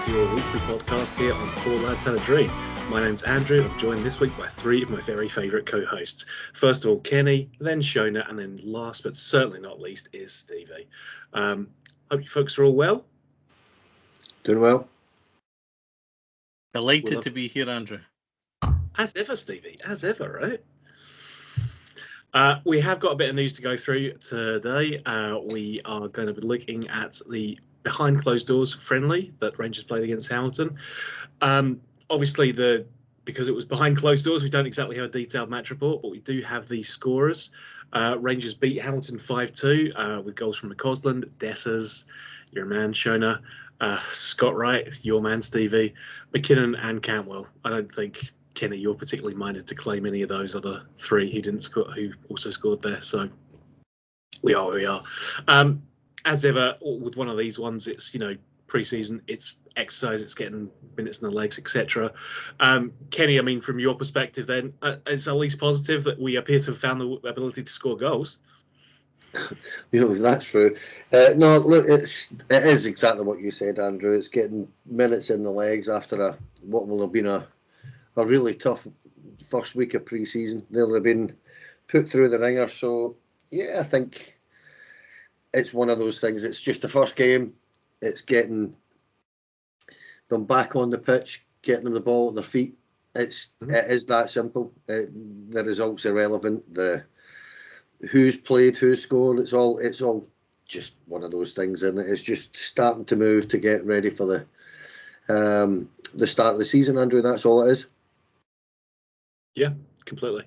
to your weekly podcast here on Four Lads Had a Dream. My name's Andrew. I'm joined this week by three of my very favourite co-hosts. First of all, Kenny, then Shona, and then last but certainly not least is Stevie. Hope you folks are all well. Doing well. Delighted to be here, Andrew. As ever, Stevie. As ever, right? We have got a bit of news to go through today. We are going to be looking at the behind closed doors friendly that Rangers played against Hamilton. Obviously, because it was behind closed doors, we don't exactly have a detailed match report, but we do have the scorers. Rangers beat Hamilton 5-2 with goals from McCausland, Dessers, your man Shona, Scott Wright, your man Stevie, McKinnon and Cantwell. I don't think, Kenny, you're particularly minded to claim any of those other three who didn't score, who also scored there. So we are where we are. As ever, with one of these ones, it's, pre-season, it's exercise, it's getting minutes in the legs, etc. Kenny, I mean, from your perspective then, it's at least positive that we appear to have found the ability to score goals. That's true. No, look, it is exactly what you said, Andrew. It's getting minutes in the legs after what will have been a really tough first week of pre-season. They'll have been put through the ringer. So, yeah, I think it's one of those things. It's just the first game. It's getting them back on the pitch, getting them the ball at their feet. It is that simple. The results are relevant. The who's played, who's scored. It's all just one of those things, and it's just starting to move to get ready for the start of the season, Andrew. That's all it is. Yeah, completely.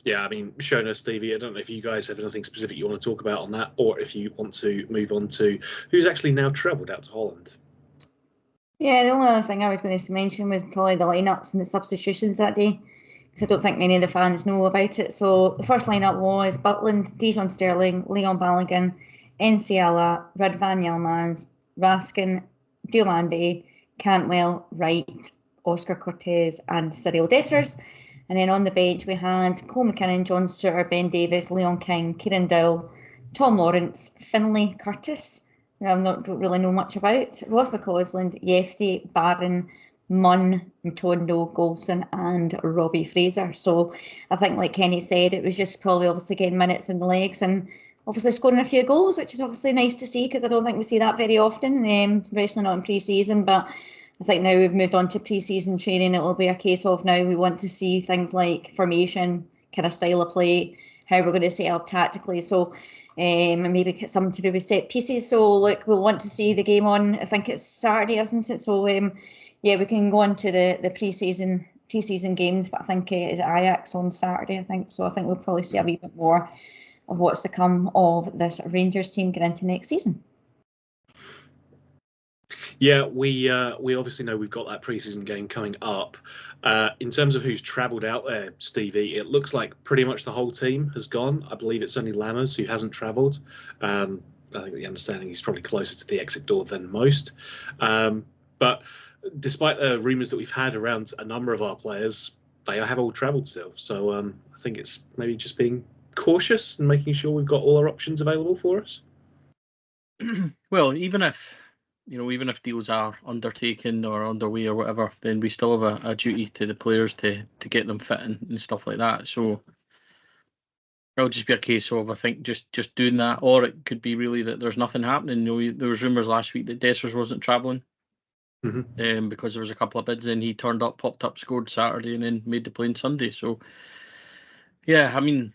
Yeah, I mean, Shona, Stevie, I don't know if you guys have anything specific you want to talk about on that, or if you want to move on to who's actually now travelled out to Holland. Yeah, the only other thing I was going to mention was probably the lineups and the substitutions that day, because I don't think many of the fans know about it. So the first lineup was Butland, Dijon Sterling, Leon Balogun, Enciala, Radvan Yilmaz, Raskin, Diomande, Cantwell, Wright, Oscar Cortez and Cyril Dessers. And then on the bench we had Cole McKinnon, John Suter, Ben Davis, Leon King, Kieran Dowell, Tom Lawrence, Finlay Curtis, who I don't really know much about, Ross McCausland, Yefty, Barron, Munn, Matondo, Golson and Robbie Fraser. So I think, like Kenny said, it was just probably obviously getting minutes in the legs and obviously scoring a few goals, which is obviously nice to see, because I don't think we see that very often, especially not in pre-season. But I think now we've moved on to pre-season training, it will be a case of now we want to see things like formation, kind of style of play, how we're going to set up tactically. So maybe something to do with set pieces. So look, we'll want to see the game on, I think it's Saturday, isn't it? So yeah, we can go on to the pre-season games, but I think it's Ajax on Saturday, I think. So I think we'll probably see a wee bit more of what's to come of this Rangers team getting into next season. Yeah, we obviously know we've got that pre-season game coming up. In terms of who's travelled out there, Stevie, it looks like pretty much the whole team has gone. I believe it's only Lammers who hasn't travelled. I think the understanding he's probably closer to the exit door than most. But despite the rumours that we've had around a number of our players, they have all travelled still. So I think it's maybe just being cautious and making sure we've got all our options available for us. Well, even if deals are undertaken or underway or whatever, then we still have a duty to the players to get them fit and stuff like that. So it'll just be a case of, I think, just doing that, or it could be really that there's nothing happening. There was rumours last week that Dessers wasn't travelling because there was a couple of bids and he turned up, popped up, scored Saturday and then made the play on Sunday. So yeah, I mean,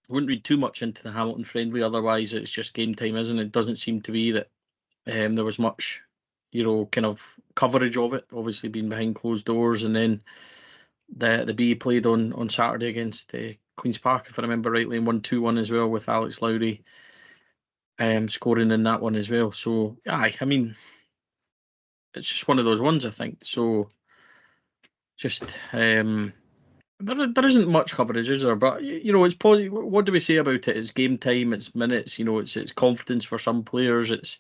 I wouldn't read too much into the Hamilton friendly, otherwise it's just game time, isn't it? It doesn't seem to be that there was much, kind of coverage of it, obviously being behind closed doors. And then the B played on Saturday against Queen's Park, if I remember rightly, and won 2-1 as well, with Alex Lowry scoring in that one as well. So, I mean, it's just one of those ones, I think. So, just there isn't much coverage, is there? But, it's positive. What do we say about it? It's game time, it's minutes, it's confidence for some players, it's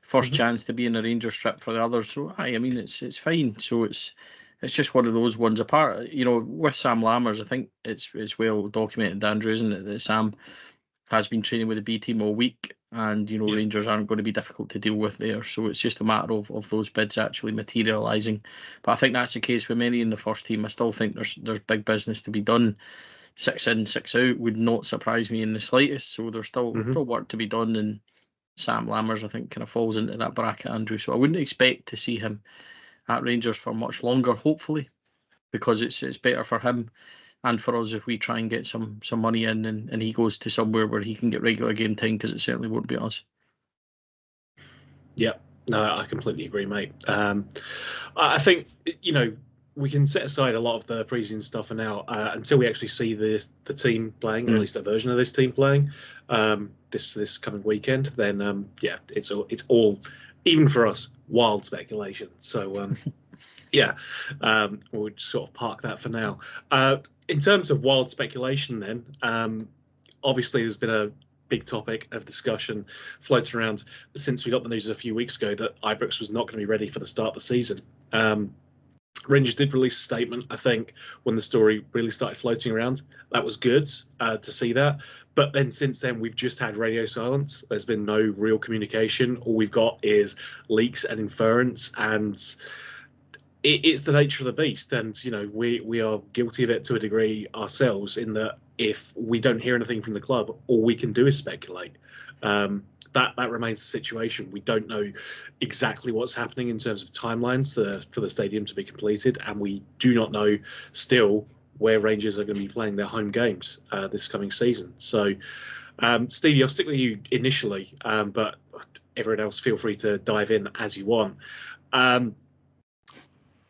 first chance to be in a Rangers trip for the others. So, I mean, it's fine. So, it's just one of those ones. Apart, with Sam Lammers, I think it's well documented, Andrew, isn't it, that Sam has been training with the B team all week, and Rangers aren't going to be difficult to deal with there. So it's just a matter of those bids actually materialising. But I think that's the case with many in the first team. I still think there's big business to be done. 6 in, 6 out would not surprise me in the slightest. So there's still work to be done, and Sam Lammers, I think, kind of falls into that bracket, Andrew. So I wouldn't expect to see him at Rangers for much longer, hopefully, because it's better for him and for us if we try and get some money in and he goes to somewhere where he can get regular game time, because it certainly won't be us. Yeah, no, I completely agree, mate. I think, we can set aside a lot of the preseason stuff for now until we actually see the team playing, or at least a version of this team playing this coming weekend. Then, it's all, even for us, wild speculation. So, we'll sort of park that for now. In terms of wild speculation, then, obviously there's been a big topic of discussion floating around since we got the news a few weeks ago that Ibrox was not going to be ready for the start of the season. Rangers did release a statement, I think, when the story really started floating around. That was good to see that. But then since then, we've just had radio silence. There's been no real communication. All we've got is leaks and inference, and it's the nature of the beast. And, we are guilty of it to a degree ourselves, in that if we don't hear anything from the club, all we can do is speculate. That remains the situation. We don't know exactly what's happening in terms of timelines for the stadium to be completed, and we do not know still where Rangers are going to be playing their home games this coming season. So, Stevie, I'll stick with you initially, but everyone else feel free to dive in as you want.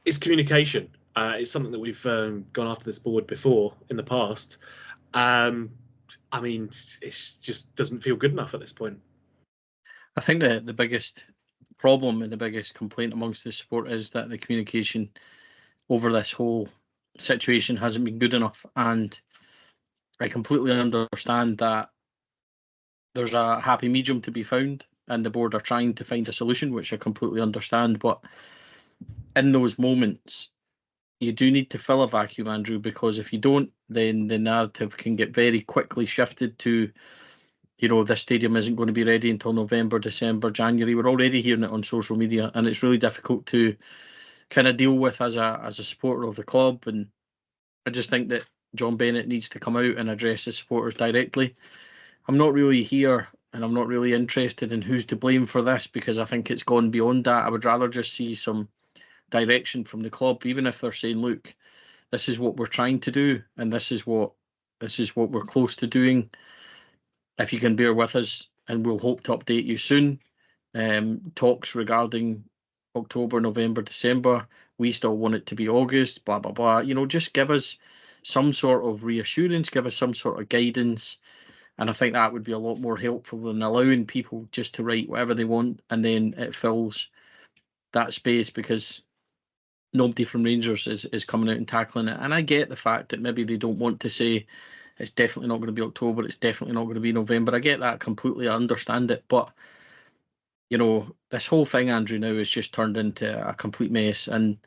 It's communication. It's something that we've gone after this board before in the past. It just doesn't feel good enough at this point. I think that the biggest problem and the biggest complaint amongst the support is that the communication over this whole situation hasn't been good enough. And I completely understand that there's a happy medium to be found, and the board are trying to find a solution, which I completely understand. But in those moments, you do need to fill a vacuum, Andrew, because if you don't, then the narrative can get very quickly shifted to, this stadium isn't going to be ready until November, December, January. We're already hearing it on social media, and it's really difficult to kind of deal with as a supporter of the club. And I just think that John Bennett needs to come out and address the supporters directly. I'm not really here, and I'm not really interested in who's to blame for this, because I think it's gone beyond that. I would rather just see some direction from the club, even if they're saying, look, this is what we're trying to do, and this is what we're close to doing. If you can bear with us, and we'll hope to update you soon. Talks regarding October, November, December, we still want it to be August, blah, blah, blah. Just give us some sort of reassurance, give us some sort of guidance. And I think that would be a lot more helpful than allowing people just to write whatever they want, and then it fills that space, because nobody from Rangers is coming out and tackling it. And I get the fact that maybe they don't want to say it's definitely not going to be October, it's definitely not going to be November. I get that completely, I understand it. But, this whole thing, Andrew, now is just turned into a complete mess. And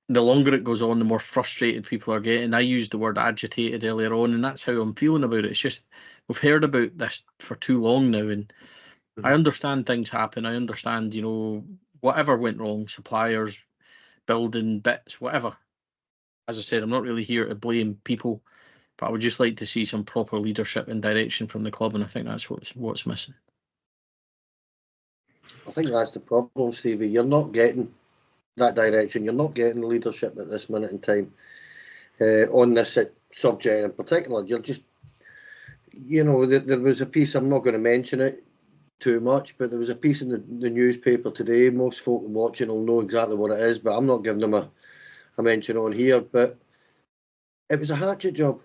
the longer it goes on, the more frustrated people are getting. I used the word agitated earlier on, and that's how I'm feeling about it. It's just, we've heard about this for too long now. And I understand things happen. I understand, whatever went wrong, suppliers, building bits, whatever. As I said, I'm not really here to blame people, but I would just like to see some proper leadership and direction from the club, and I think that's what's missing. I think that's the problem, Stevie. You're not getting that direction. You're not getting leadership at this minute in time on this subject in particular. You're just, there was a piece, I'm not going to mention it too much, but there was a piece in the newspaper today. Most folk watching will know exactly what it is, but I'm not giving them a mention on here. But it was a hatchet job.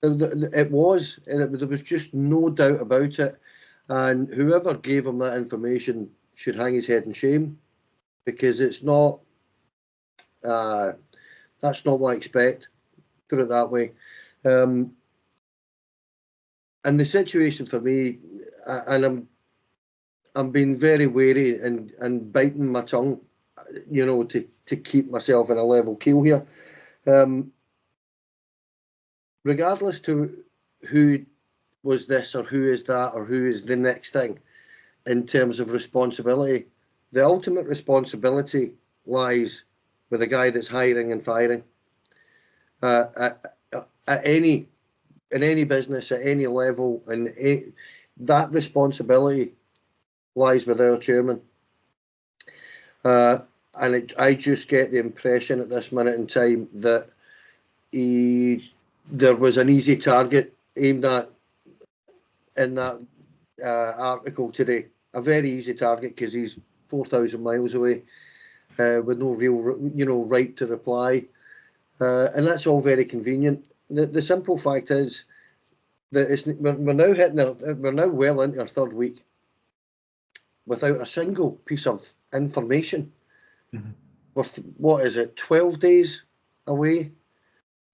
It was, and there was just no doubt about it. And whoever gave him that information should hang his head in shame, because it's not. That's not what I expect. Put it that way. And the situation for me, and I'm being very wary and biting my tongue, to keep myself in a level keel here. Regardless to who was this or who is that or who is the next thing in terms of responsibility. The ultimate responsibility lies with the guy that's hiring and firing. In any business, at any level, and that responsibility lies with our chairman. I just get the impression at this minute in time that there was an easy target aimed at in that article today. A very easy target because he's 4,000 miles away with no real, right to reply. And that's all very convenient. The simple fact is that we're now well into our third week without a single piece of information. Mm-hmm. What is it, 12 days away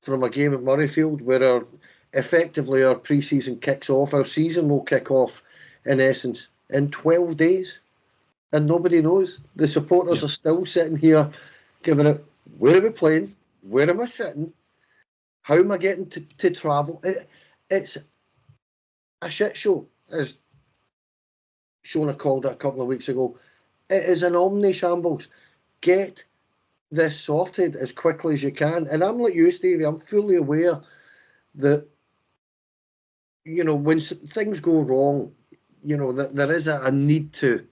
from a game at Murrayfield where effectively our pre-season kicks off. Our season will kick off, in essence, in 12 days. And nobody knows. The supporters are still sitting here giving it, where are we playing? Where am I sitting? How am I getting to travel? It's a shit show, as Shona called it a couple of weeks ago. It is an omni-shambles. Get this sorted as quickly as you can. And I'm like you, Stevie, I'm fully aware that, when things go wrong, that there is a need to,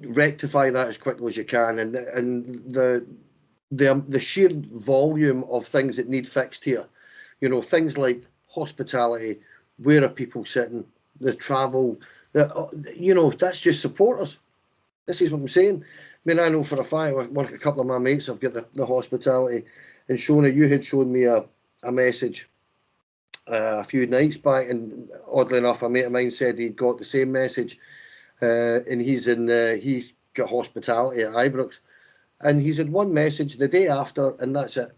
rectify that as quickly as you can. And the sheer volume of things that need fixed here, things like hospitality, where are people sitting, the travel, that's just supporters. This is what I'm saying. I mean, I know for a fact, a couple of my mates have got the hospitality. And Shona, you had shown me a message a few nights back, and oddly enough, a mate of mine said he'd got the same message, and he's got hospitality at Ibrox, and he's had one message the day after, and that's it.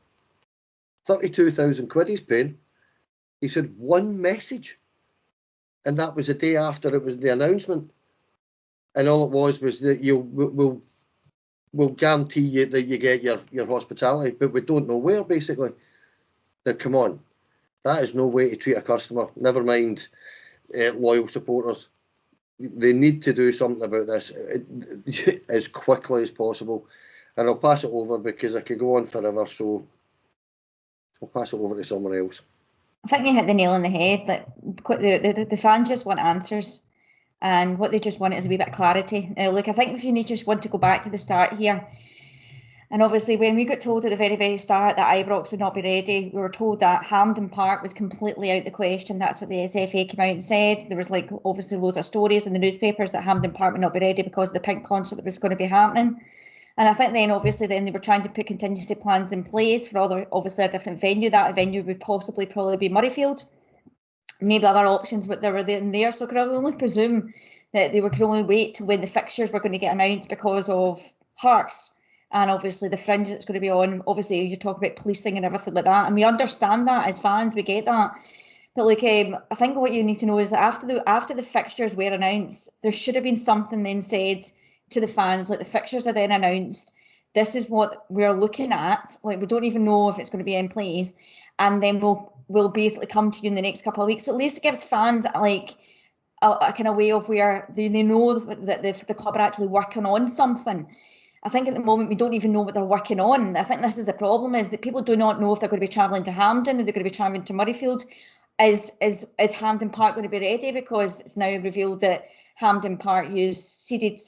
32,000 quid he's paying. He said one message, and that was the day after it was the announcement, and all it was that we'll guarantee you that you get your hospitality, but we don't know where, basically. Now, come on. That is no way to treat a customer, never mind loyal supporters. They need to do something about this as quickly as possible. And I'll pass it over because I could go on forever, so I'll pass it over to someone else. I think you hit the nail on the head. That the fans just want answers, and what they just want is a wee bit of clarity. Look, I think if you just want to go back to the start here, and obviously when we got told at the very, very start that Ibrox would not be ready, we were told that Hampden Park was completely out the question. That's what the SFA came out and said. There was obviously loads of stories in the newspapers that Hampden Park would not be ready because of the Pink concert that was going to be happening. And I think then they were trying to put contingency plans in place for obviously a different venue. That venue would probably be Murrayfield. Maybe other options, but they were in there. So could I only presume that they could only wait to when the fixtures were going to get announced because of Hearts and obviously the fringe that's going to be on. Obviously, you talk about policing and everything like that, and we understand that as fans, we get that. But I think what you need to know is that after the fixtures were announced, there should have been something then said to the fans, the fixtures are then announced. This is what we're looking at. We don't even know if it's going to be in place, and then we'll basically come to you in the next couple of weeks. So at least it gives fans a kind of way of where they know that the club are actually working on something. I think at the moment we don't even know what they're working on. I think this is the problem, is that people do not know if they're going to be travelling to Hampden, or they're going to be travelling to Murrayfield. Is Hampden Park going to be ready? Because it's now revealed that Hampden Park used seeded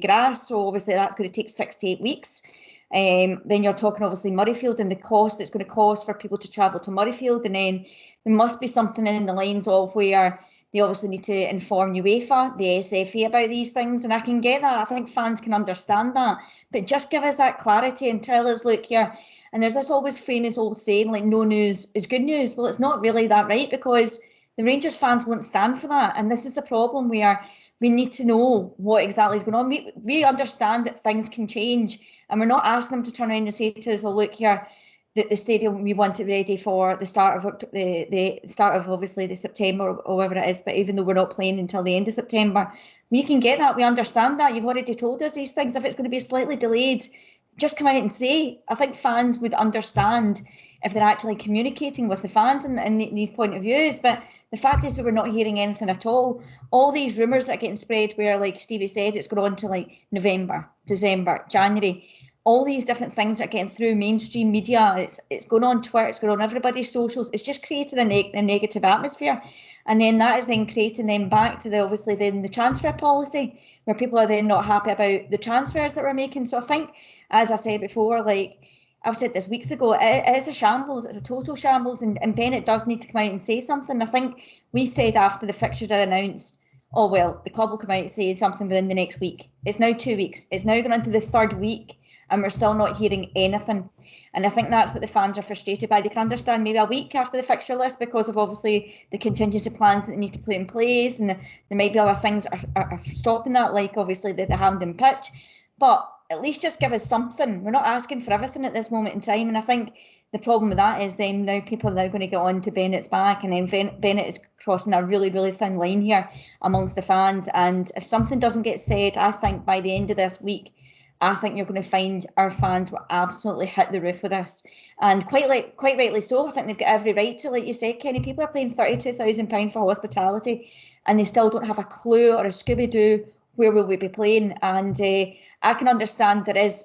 grass, so obviously that's going to take 6 to 8 weeks. Then you're talking obviously Murrayfield and the cost it's going to cost for people to travel to Murrayfield, and then there must be something in the lines of where they obviously need to inform UEFA, the SFA about these things, and I can get that. I think fans can understand that, but just give us that clarity and tell us, look here. And there's this always famous old saying, no news is good news. Well, it's not really that, right? Because the Rangers fans won't stand for that, and this is the problem. We need to know what exactly is going on. We understand that things can change, and we're not asking them to turn around and say to us, well, look here, the stadium, we want it ready for the start of obviously the September or whatever it is. But even though we're not playing until the end of September, we can get that. We understand that. You've already told us these things. If it's going to be slightly delayed, just come out and say. I think fans would understand if they're actually communicating with the fans and these point of views. But the fact is, we were not hearing anything at all. All these rumours that are getting spread, where, like Stevie said, it's going on to like November, December, January. All these different things that are getting through mainstream media. It's going on Twitter. It's going on everybody's socials. It's just creating a negative atmosphere, and then that is then creating them back to the transfer policy, where people are then not happy about the transfers that we're making. So I think, as I said before, like I've said this weeks ago, it is a shambles. It's a total shambles, and Bennett does need to come out and say something. I think we said after the fixtures are announced, oh well, the club will come out and say something within the next week. It's now 2 weeks. It's now going into the third week, and we're still not hearing anything. And I think that's what the fans are frustrated by. They can understand maybe a week after the fixture list because of obviously the contingency plans that they need to put in place, and there might be other things that are stopping that, like obviously the Hampden pitch. But at least just give us something. We're not asking for everything at this moment in time. And I think the problem with that is then now people are now going to get on to Bennett's back, and then Bennett is crossing a really, really thin line here amongst the fans. And if something doesn't get said, I think by the end of this week, I think you're going to find our fans will absolutely hit the roof with this. And quite rightly so. I think they've got every right to, like you said, Kenny, people are paying £32,000 for hospitality, and they still don't have a clue or a Scooby-Doo where will we be playing. And I can understand there is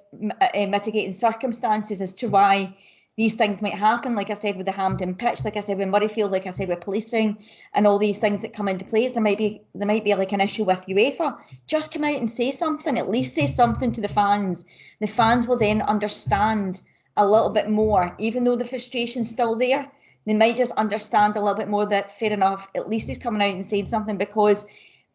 mitigating circumstances as to why these things might happen. Like I said, with the Hampden pitch, like I said, with Murrayfield, like I said, with policing and all these things that come into place, there might be like an issue with UEFA. Just come out and say something, at least say something to the fans. The fans will then understand a little bit more, even though the frustration's still there. They might just understand a little bit more that, fair enough, at least he's coming out and saying something, because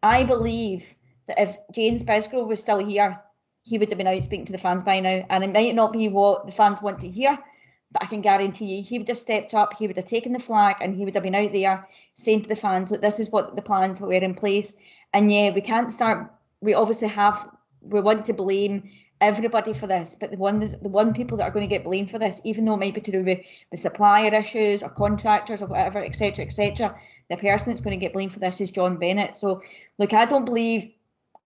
I believe that if James Bisgrove was still here, he would have been out speaking to the fans by now. And it might not be what the fans want to hear, but I can guarantee you he would have stepped up, he would have taken the flag, and he would have been out there saying to the fans, look, this is what the plans were in place. And yeah, we can't start, we want to blame everybody for this, but the one people that are going to get blamed for this, even though it might be to do with supplier issues or contractors or whatever, etc., the person that's going to get blamed for this is John Bennett. So look, I don't believe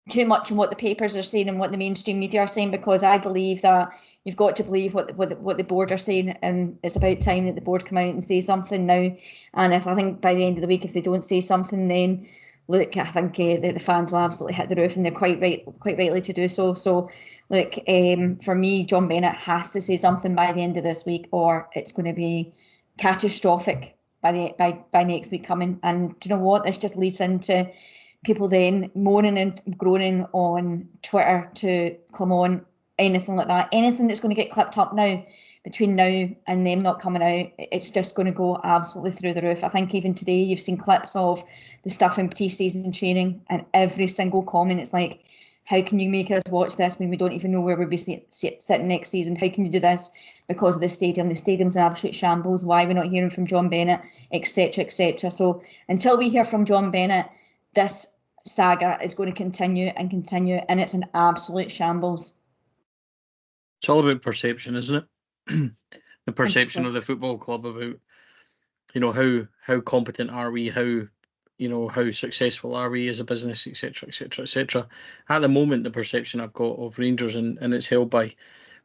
too much in what the papers are saying and what the mainstream media are saying, because I believe that you've got to believe what the board are saying, and it's about time that the board come out and say something now. And I think by the end of the week, if they don't say something, then look, I think the fans will absolutely hit the roof, and they're quite rightly to do so. So look, for me, John Bennett has to say something by the end of this week, or it's going to be catastrophic by next week coming. And do you know what? This just leads into people then moaning and groaning on Twitter to come on, anything like that, anything that's going to get clipped up now, between now and them not coming out, it's just going to go absolutely through the roof. I think even today you've seen clips of the stuff in pre-season training, and every single comment, it's like, how can you make us watch this when we don't even know where we'll be sitting next season? How can you do this because of the stadium? The stadium's an absolute shambles. Why are we not hearing from John Bennett, etc., etc.? So until we hear from John Bennett, this saga is going to continue, and it's an absolute shambles. It's all about perception, isn't it? The perception of the football club about, how competent are we, how successful are we as a business, etc., etc., etc. At the moment, the perception I've got of Rangers, and it's held by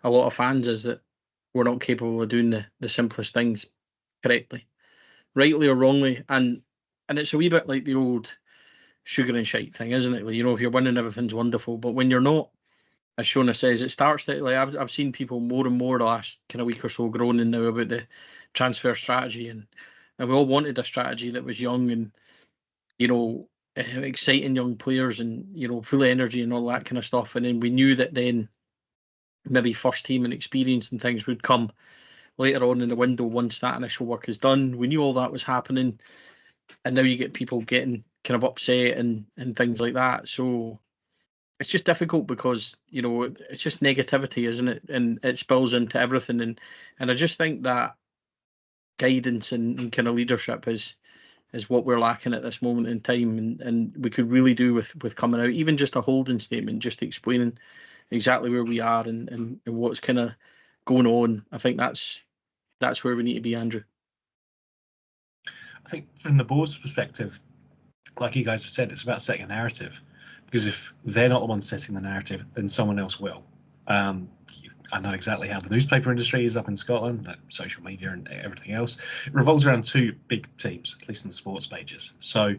a lot of fans, is that we're not capable of doing the simplest things correctly, rightly or wrongly, and it's a wee bit like the old sugar and shite thing, isn't it? If you're winning, everything's wonderful, but when you're not, as Shona says, it starts that, like, I've seen people more and more the last kind of week or so groaning now about the transfer strategy, and we all wanted a strategy that was young and exciting young players and full of energy and all that kind of stuff, and then we knew that then maybe first team and experience and things would come later on in the window once that initial work is done. We knew all that was happening, and now you get people getting kind of upset and things like that. So it's just difficult because it's just negativity, isn't it? And it spills into everything. And I just think that guidance and kind of leadership is what we're lacking at this moment in time. And we could really do with coming out, even just a holding statement, just explaining exactly where we are and what's kind of going on. I think that's where we need to be, Andrew. I think from the board's perspective, like you guys have said, it's about setting a narrative. Because if they're not the ones setting the narrative, then someone else will. I know exactly how the newspaper industry is up in Scotland, social media and everything else. It revolves around two big teams, at least in the sports pages. So,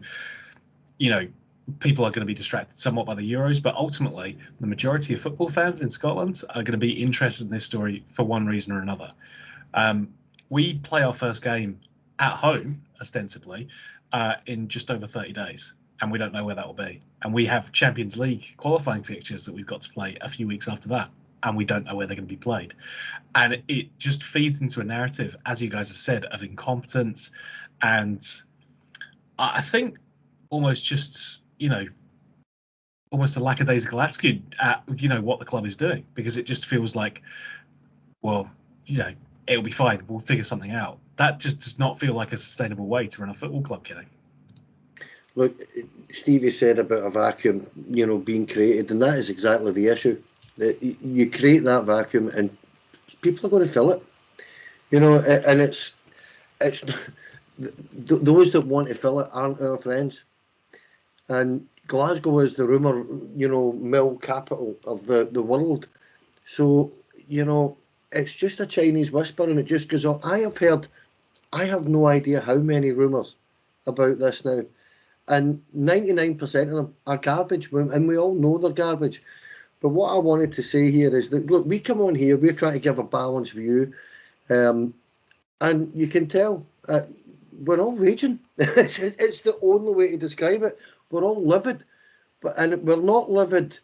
people are going to be distracted somewhat by the Euros, but ultimately, the majority of football fans in Scotland are going to be interested in this story for one reason or another. We play our first game at home, ostensibly, in just over 30 days. And we don't know where that will be. And we have Champions League qualifying fixtures that we've got to play a few weeks after that. And we don't know where they're going to be played. And it just feeds into a narrative, as you guys have said, of incompetence. And I think almost just, almost a lackadaisical attitude at, what the club is doing. Because it just feels like, well, it'll be fine. We'll figure something out. That just does not feel like a sustainable way to run a football club, Kenny. Look, Stevie said about a vacuum, being created, and that is exactly the issue. You create that vacuum, and people are going to fill it. And it's those that want to fill it aren't our friends. And Glasgow is the rumour, mill capital of the world. So, it's just a Chinese whisper, and it just goes on. I have no idea how many rumours about this now. And 99% of them are garbage, and we all know they're garbage. But what I wanted to say here is that, look, we come on here, we're trying to give a balanced view, and you can tell we're all raging. It's the only way to describe it. We're all livid, and we're not livid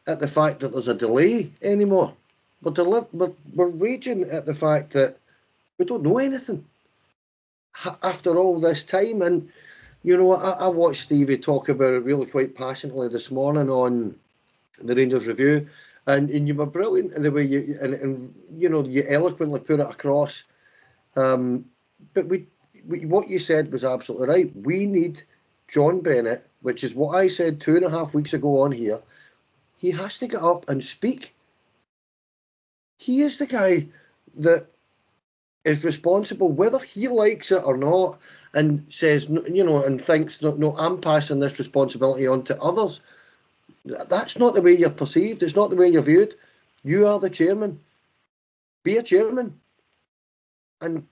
at the fact that there's a delay anymore. We're raging at the fact that we don't know anything after all this time. And I watched Stevie talk about it really quite passionately this morning on the Rangers Review, and you were brilliant in the way you eloquently put it across. But what you said was absolutely right. We need John Bennett, which is what I said 2.5 weeks ago on here. He has to get up and speak. He is the guy that is responsible, whether he likes it or not, and says, and thinks, no, I'm passing this responsibility on to others. That's not the way you're perceived. It's not the way you're viewed. You are the chairman. Be a chairman and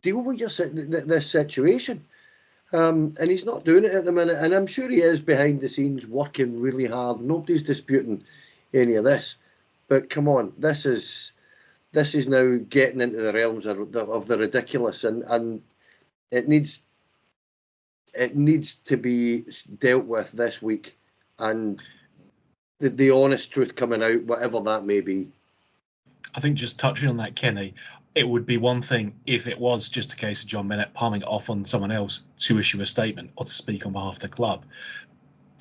deal with this situation. And he's not doing it at the minute. And I'm sure he is behind the scenes working really hard. Nobody's disputing any of this. But come on, this is now getting into the realms of the ridiculous, and it needs to be dealt with this week, and the honest truth coming out, whatever that may be. I think just touching on that, Kenny, it would be one thing if it was just a case of John Bennett palming it off on someone else to issue a statement or to speak on behalf of the club.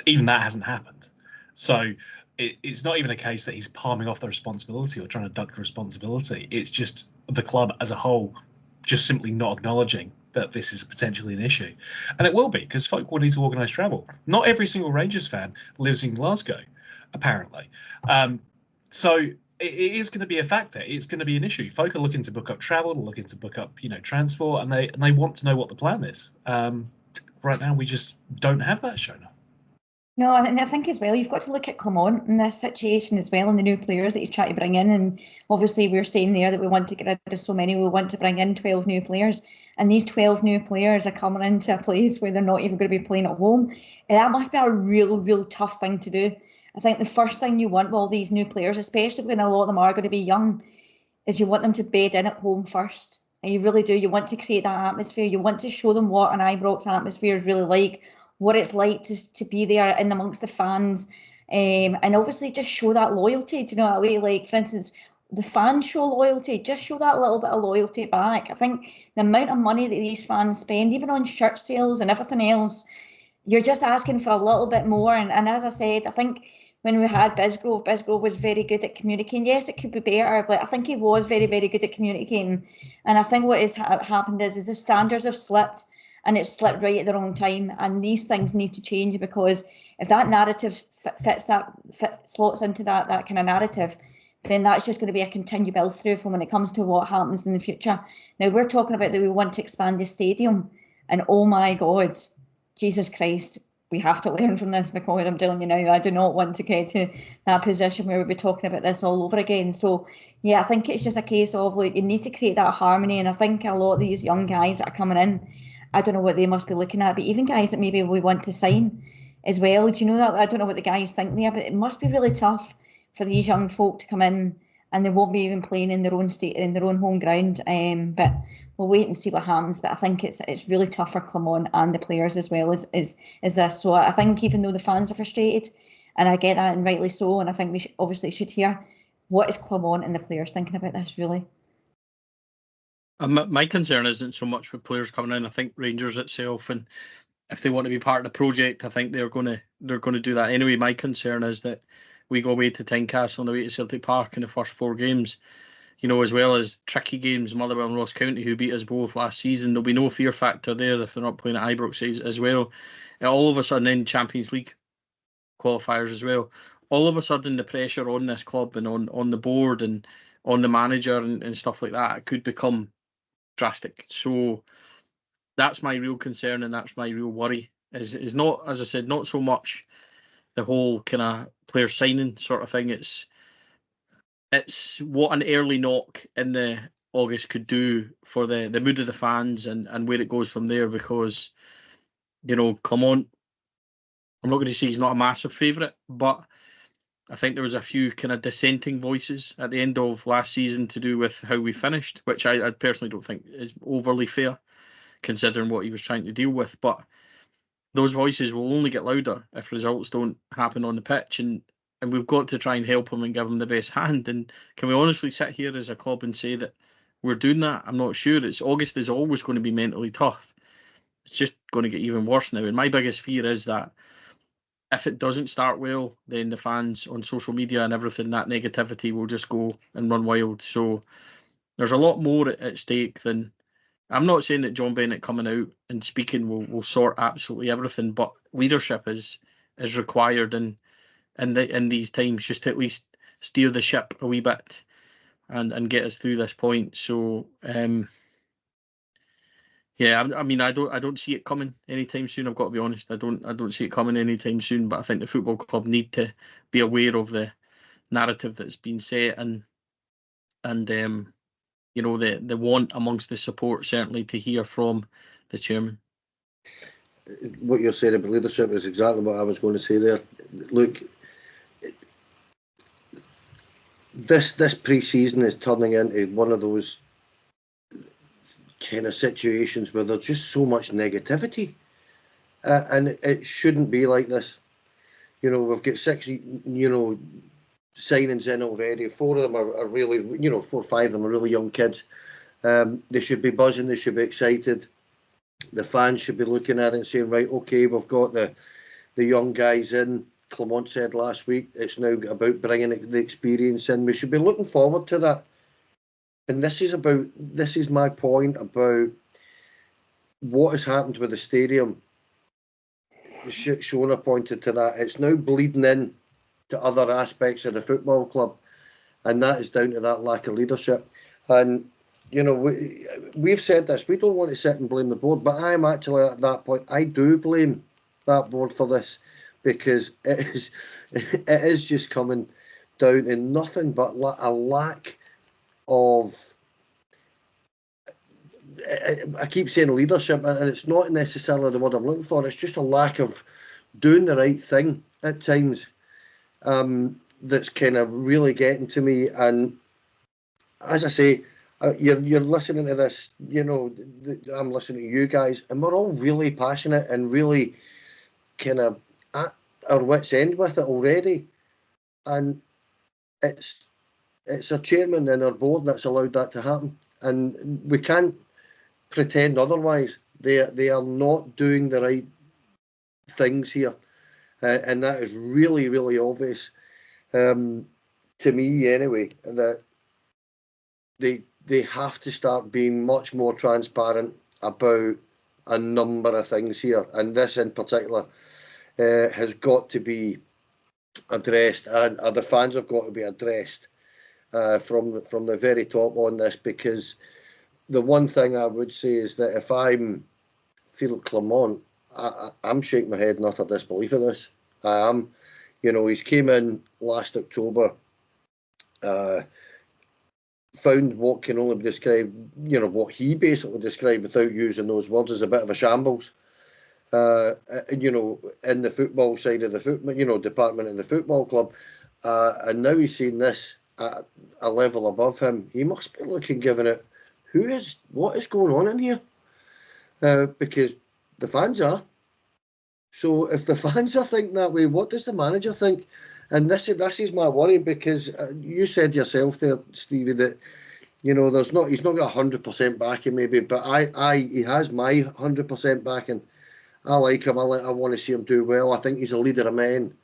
Even that hasn't happened. So it's not even a case that he's palming off the responsibility or trying to duck the responsibility. It's just the club as a whole just simply not acknowledging that this is potentially an issue. And it will be, because folk will need to organise travel. Not every single Rangers fan lives in Glasgow, apparently. So it is going to be a factor. It's going to be an issue. Folk are looking to book up travel, they're looking to book up, transport, and they want to know what the plan is. Right now, we just don't have that, Shona. No, and I think as well, you've got to look at Clement in this situation as well, and the new players that he's trying to bring in. And obviously, we're saying there that we want to get rid of so many. We want to bring in 12 new players. And these 12 new players are coming into a place where they're not even going to be playing at home. And that must be a real tough thing to do. I think the first thing you want with all these new players, especially when a lot of them are going to be young, is you want them to bed in at home first. And you really do. You want to create that atmosphere. You want to show them what an Ibrox atmosphere is really like, what it's like to be there in amongst the fans, and obviously just show that loyalty. Do you know that way? Like, for instance, the fans show loyalty, just show that little bit of loyalty back. I think the amount of money that these fans spend, even on shirt sales and everything else, you're just asking for a little bit more. And as I said, I think when we had Bisgrove was very good at communicating. Yes, it could be better, but I think he was very good at communicating. And I think what has happened is the standards have slipped, and it's slipped right at the wrong time. And these things need to change, because if that narrative slots into that kind of narrative, then that's just going to be a continued build through from when it comes to what happens in the future. Now, we're talking about that we want to expand the stadium, and oh my God, Jesus Christ, we have to learn from this, because I'm telling you now, I do not want to get to that position where we'll be talking about this all over again. So yeah, I think it's just a case of like, you need to create that harmony, and I think a lot of these young guys that are coming in, I don't know what they must be looking at, but even guys that maybe we want to sign as well, do you know that? I don't know what the guys think there, but it must be really tough for these young folk to come in, and they won't be even playing in their own state, in their own home ground. But we'll wait and see what happens. But I think it's really tough for Clermont and the players as well as this. So I think even though the fans are frustrated, and I get that, and rightly so, and I think we obviously should hear what is Clermont and the players thinking about this really. My concern isn't so much with players coming in. I think Rangers itself, and if they want to be part of the project, I think they're going to do that anyway. My concern is that we go away to Tynecastle and away to Celtic Park in the first 4 games, as well as tricky games, Motherwell and Ross County, who beat us both last season. There'll be no fear factor there if they're not playing at Ibrox as well. And all of a sudden, in Champions League qualifiers as well, all of a sudden the pressure on this club and on the board and on the manager and stuff like that could become drastic. So that's my real concern, and that's my real worry. Is not, as I said, not so much the whole kind of player signing sort of thing. It's what an early knock in the August could do for the mood of the fans and where it goes from there. Because Clermont, I'm not going to say he's not a massive favourite, but I think there was a few kind of dissenting voices at the end of last season to do with how we finished, which I personally don't think is overly fair, considering what he was trying to deal with. But those voices will only get louder if results don't happen on the pitch, and we've got to try and help him and give him the best hand. And can we honestly sit here as a club and say that we're doing that? I'm not sure. August is always going to be mentally tough. It's just going to get even worse now. And my biggest fear is that if it doesn't start well, then the fans on social media and everything, that negativity will just go and run wild. So there's a lot more at stake than... I'm not saying that John Bennett coming out and speaking will sort absolutely everything, but leadership is required in these times, just to at least steer the ship a wee bit and get us through this point. So yeah, I mean, I don't see it coming anytime soon. I've got to be honest. I don't see it coming anytime soon. But I think the football club need to be aware of the narrative that's been set and the want amongst the support, certainly, to hear from the chairman. What you're saying about leadership is exactly what I was going to say there. Look, this pre-season is turning into one of those kind of situations where there's just so much negativity, and it shouldn't be like this. We've got 6 signings in already. 4 of them are really, 4 or 5 of them are really young kids. They should be buzzing, they should be excited. The fans should be looking at it and saying, right, okay, we've got the young guys in. Clermont said last week it's now about bringing the experience in. We should be looking forward to that. And this is my point about what has happened with the stadium. Shona pointed to that. It's now bleeding in to other aspects of the football club, and that is down to that lack of leadership. And we've said this. We don't want to sit and blame the board, but I'm actually at that point. I do blame that board for this, because it is just coming down to nothing but a lack of, I keep saying leadership, and it's not necessarily the word I'm looking for. It's just a lack of doing the right thing at times, that's kind of really getting to me. And as I say, you're listening to this, I'm listening to you guys, and we're all really passionate and really kind of at our wits' end with it already. And it's our chairman and our board that's allowed that to happen, and we can't pretend otherwise. They are not doing the right things here, and that is really, really obvious, to me anyway, that they have to start being much more transparent about a number of things here, and this in particular has got to be addressed, and the fans have got to be addressed from the very top on this. Because the one thing I would say is that if I'm Philip Clermont, I'm shaking my head in utter disbelief at this. I am. You know, he's came in last October, found what can only be described, you know, what he basically described without using those words as a bit of a shambles. You know, in the football side of the department of the football club, and now he's seen this at a level above him. He must be looking, giving it, what is going on in here? Because the fans are. So if the fans are thinking that way, what does the manager think? And this is my worry, because you said yourself there, Stevie, that you know he's not got 100% backing maybe, but he has my 100% backing. I like him. I want to see him do well. I think he's a leader of men,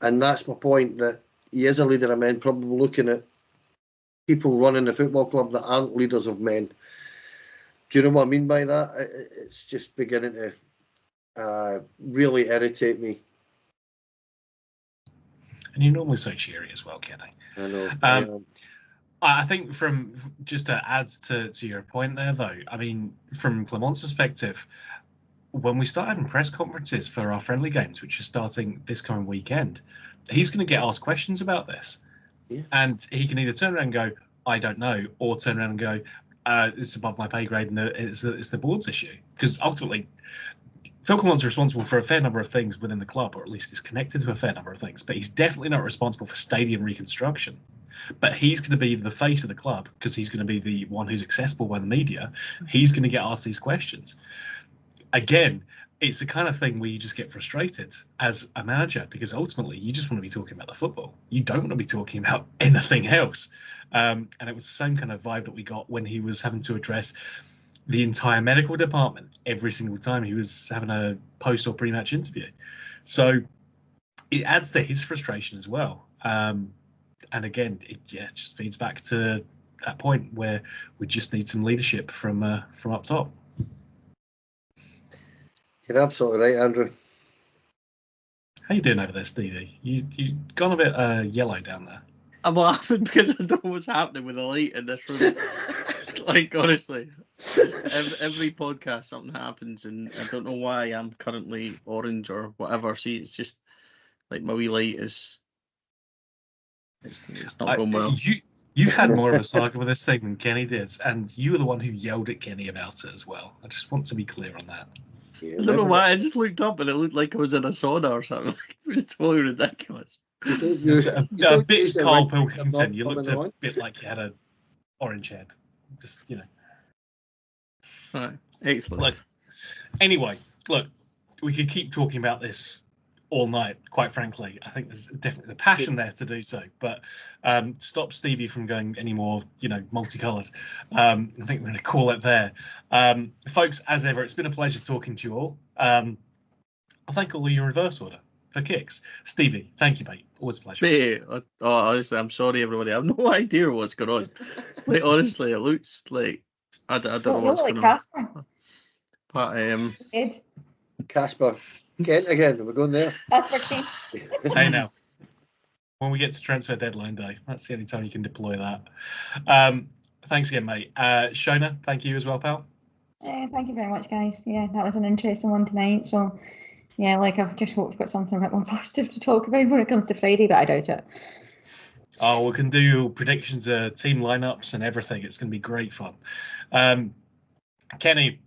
and that's my point. That he is a leader of men. Probably looking at people running the football club that aren't leaders of men. Do you know what I mean by that? It's just beginning to really irritate me. And you're normally so cheery as well, Kenny. I know. I think from just to add to your point there, though, I mean, from Clement's perspective, when we start having press conferences for our friendly games, which is starting this coming weekend, he's going to get asked questions about this. Yeah. And he can either turn around and go, I don't know, or turn around and go, it's above my pay grade and it's the board's issue. Because ultimately, Phil Clement's responsible for a fair number of things within the club, or at least is connected to a fair number of things, but he's definitely not responsible for stadium reconstruction. But he's going to be the face of the club because he's going to be the one who's accessible by the media. He's going to get asked these questions. Again, it's the kind of thing where you just get frustrated as a manager, because ultimately you just want to be talking about the football. You don't want to be talking about anything else. And it was the same kind of vibe that we got when he was having to address the entire medical department every single time he was having a post or pre-match interview. So it adds to his frustration as well. And again, it just feeds back to that point where we just need some leadership from up top. You're absolutely right, Andrew. How you doing over there, Stevie? You gone a bit yellow down there. I'm laughing because I don't know what's happening with the light in this room. Like, honestly, just every podcast something happens, and I don't know why I'm currently orange or whatever. See, it's just like my wee light is. It's not going well. You've had more of a saga with this thing than Kenny did, and you were the one who yelled at Kenny about it as well. I just want to be clear on that. Yeah, I don't know why. I just looked up and it looked like I was in a sauna or something. It was totally ridiculous. A bit Carl Pilkington. You looked a bit like you had an orange head. Just, you know. Right. Excellent. Look, anyway, we could keep talking about this all night, quite frankly. I think there's definitely the passion there to do so, but stop Stevie from going any more, multicolored. I think we're going to call it there. Folks, as ever, it's been a pleasure talking to you all. I thank all of you in reverse order for kicks. Stevie, thank you, mate. Always a pleasure. Mate, honestly, I'm sorry, everybody. I have no idea what's going on. Like, honestly, it looks like I don't know what's going on. But Casper. Kent again. We're going there. Casper Kent. Hey now. When we get to transfer deadline day, that's the only time you can deploy that. Thanks again, mate. Shona, thank you as well, pal. Thank you very much, guys. Yeah, that was an interesting one tonight. So, yeah, I just hope we've got something a bit more positive to talk about when it comes to Friday, but I doubt it. Oh, we can do predictions, team lineups and everything. It's going to be great fun. Kenny,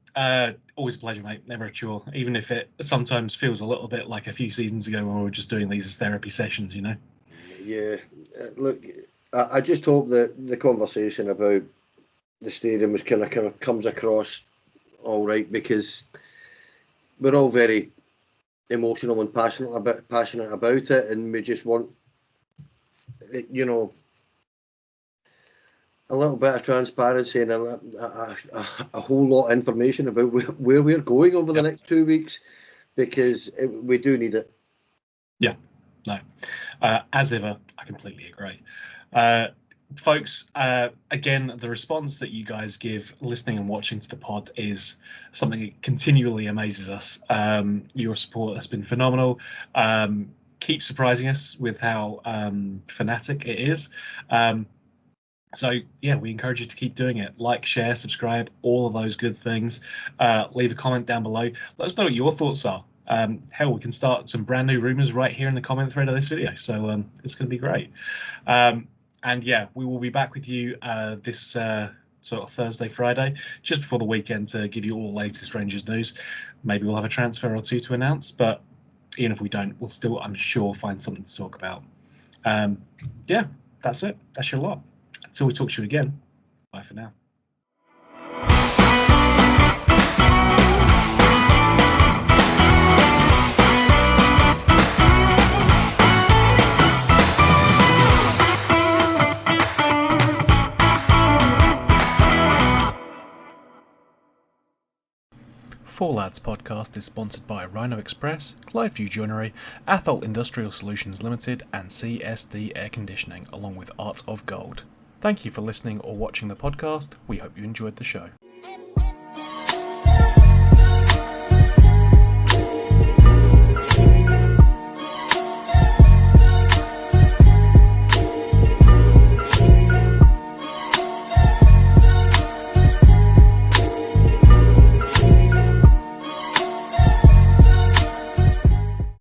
always a pleasure, mate. Never a chore, even if it sometimes feels a little bit like a few seasons ago when we were just doing these as therapy sessions, Yeah, look, I just hope that the conversation about the stadium was kind of comes across all right, because we're all very emotional and passionate about it, and we just want, a little bit of transparency and a whole lot of information about where we're going over the next 2 weeks, because we do need it. Yeah, no. As ever, I completely agree. Folks, again, the response that you guys give listening and watching to the pod is something that continually amazes us. Your support has been phenomenal. Keep surprising us with how fanatic it is. So yeah, we encourage you to keep doing it. Like, share, subscribe, all of those good things. Leave a comment down below. Let us know what your thoughts are. Hell, we can start some brand new rumors right here in the comment thread of this video. So it's going to be great. And yeah, we will be back with you this sort of Thursday, Friday, just before the weekend to give you all the latest Rangers news. Maybe we'll have a transfer or two to announce, but even if we don't, we'll still, I'm sure, find something to talk about. Yeah, that's it. That's your lot. Until we talk to you again, bye for now. Four Lads podcast is sponsored by Rhino Express, Clyde Joinery, Athol Industrial Solutions Limited, and CSD Air Conditioning, along with Art of Gold. Thank you for listening or watching the podcast. We hope you enjoyed the show.